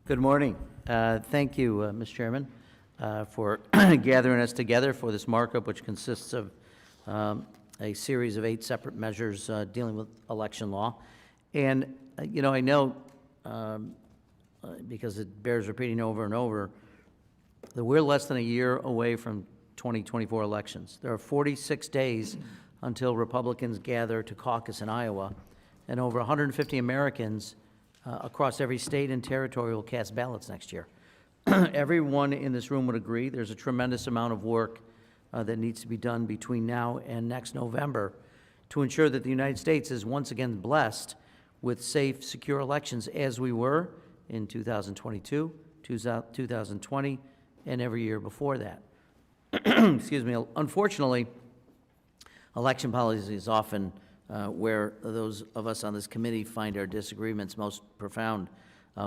Good morning. Thank you, Mr. Chairman, for gathering us together for this markup, which consists of a series of 8 separate measures dealing with election law. And, I know, because it bears repeating over and over, that we're less than a year away from 2024 elections. There are 46 days until Republicans gather to caucus in Iowa, and over 150 Americans across every state and territory will cast ballots next year. Everyone in this room would agree there's a tremendous amount of work that needs to be done between now and next November to ensure that the United States is once again blessed with safe, secure elections as we were in 2022, 2020, and every year before that. Excuse me. Unfortunately, election policy is often where those of us on this committee find our disagreements most profound.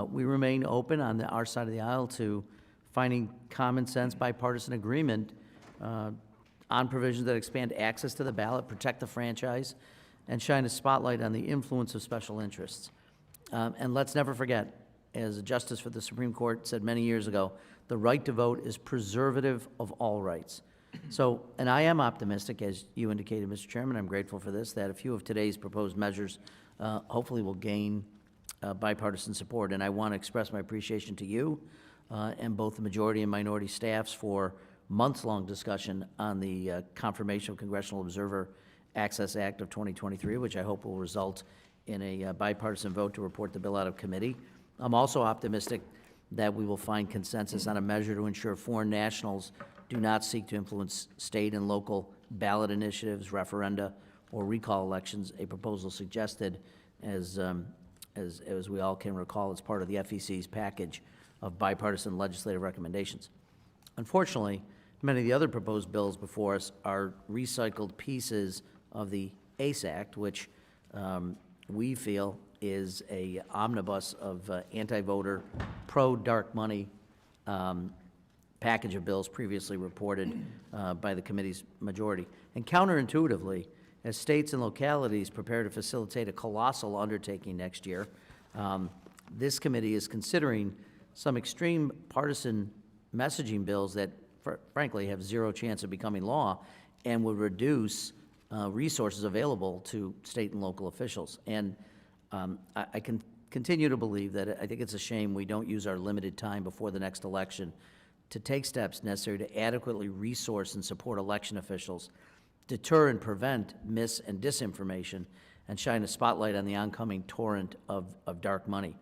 We remain open on our side of the aisle to finding common sense bipartisan agreement on provisions that expand access to the ballot, protect the franchise, and shine a spotlight on the influence of special interests. And let's never forget, as a justice for the Supreme Court said many years ago, the right to vote is preservative of all rights. So, and I am optimistic, as you indicated, Mr. Chairman, I'm grateful for this, that a few of today's proposed measures hopefully will gain bipartisan support. And I want to express my appreciation to you and both the majority and minority staffs for months-long discussion on the confirmation of Congressional Observer Access Act of 2023, which I hope will result in a bipartisan vote to report the bill out of committee. I'm also optimistic that we will find consensus on a measure to ensure foreign nationals do not seek to influence state and local ballot initiatives, referenda, or recall elections, a proposal suggested as we all can recall as part of the FEC's package of bipartisan legislative recommendations. Unfortunately, many of the other proposed bills before us are recycled pieces of the ACE Act, which we feel is a omnibus of anti-voter, pro-dark money package of bills previously reported by the committee's majority. And counterintuitively, as states and localities prepare to facilitate a colossal undertaking next year, this committee is considering some extreme partisan messaging bills that, frankly, have zero chance of becoming law and would reduce resources available to state and local officials. And I can continue to believe that I think it's a shame we don't use our limited time before the next election to take steps necessary to adequately resource and support election officials, deter and prevent mis- and disinformation, and shine a spotlight on the oncoming torrent of dark money.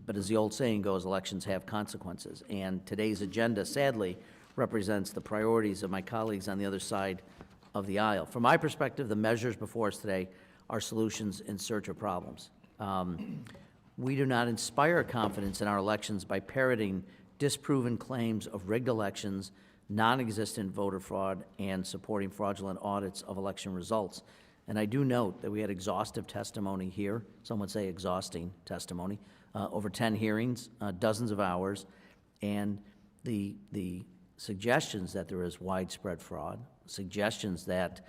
But as the old saying goes, elections have consequences, and today's agenda, sadly, represents the priorities of my colleagues on the other side of the aisle. From my perspective, the measures before us today are solutions in search of problems. We do not inspire confidence in our elections by parroting disproven claims of rigged elections, non-existent voter fraud, and supporting fraudulent audits of election results. And I do note that we had exhaustive testimony here, some would say exhausting testimony, over 10 hearings, dozens of hours, and the suggestions that there is widespread fraud, suggestions that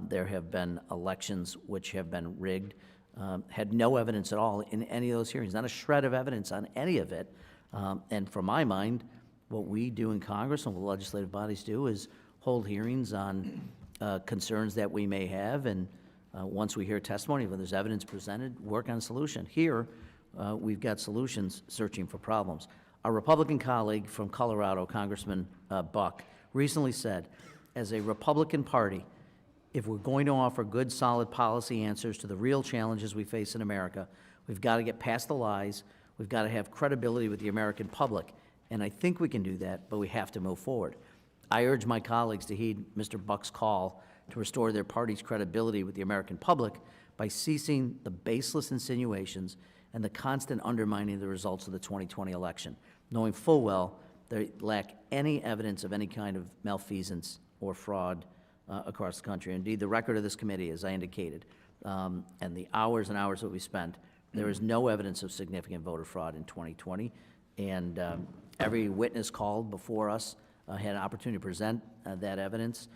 there have been elections which have been rigged, had no evidence at all in any of those hearings, not a shred of evidence on any of it. And from my mind, what we do in Congress and what legislative bodies do is hold hearings on concerns that we may have, and once we hear testimony, when there's evidence presented, work on a solution. Here, we've got solutions searching for problems. Our Republican colleague from Colorado, Congressman Buck, recently said, as a Republican Party, if we're going to offer good, solid policy answers to the real challenges we face in America, we've got to get past the lies. We've got to have credibility with the American public. And I think we can do that, but we have to move forward. I urge my colleagues to heed Mr. Buck's call to restore their party's credibility with the American public by ceasing the baseless insinuations and the constant undermining of the results of the 2020 election, knowing full well they lack any evidence of any kind of malfeasance or fraud across the country. Indeed, the record of this committee, as I indicated, and the hours and hours that we spent, there is no evidence of significant voter fraud in 2020, and every witness called before us had an opportunity to present that evidence,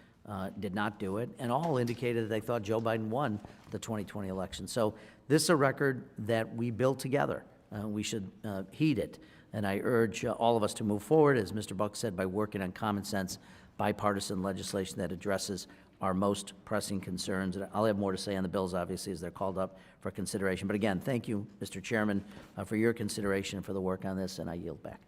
did not do it, and all indicated that they thought Joe Biden won the 2020 election. So this is a record that we built together. We should heed it. And I urge all of us to move forward, as Mr. Buck said, by working on common sense, bipartisan legislation that addresses our most pressing concerns. And I'll have more to say on the bills, obviously, as they're called up for consideration. But again, thank you, Mr. Chairman, for your consideration for the work on this, and I yield back.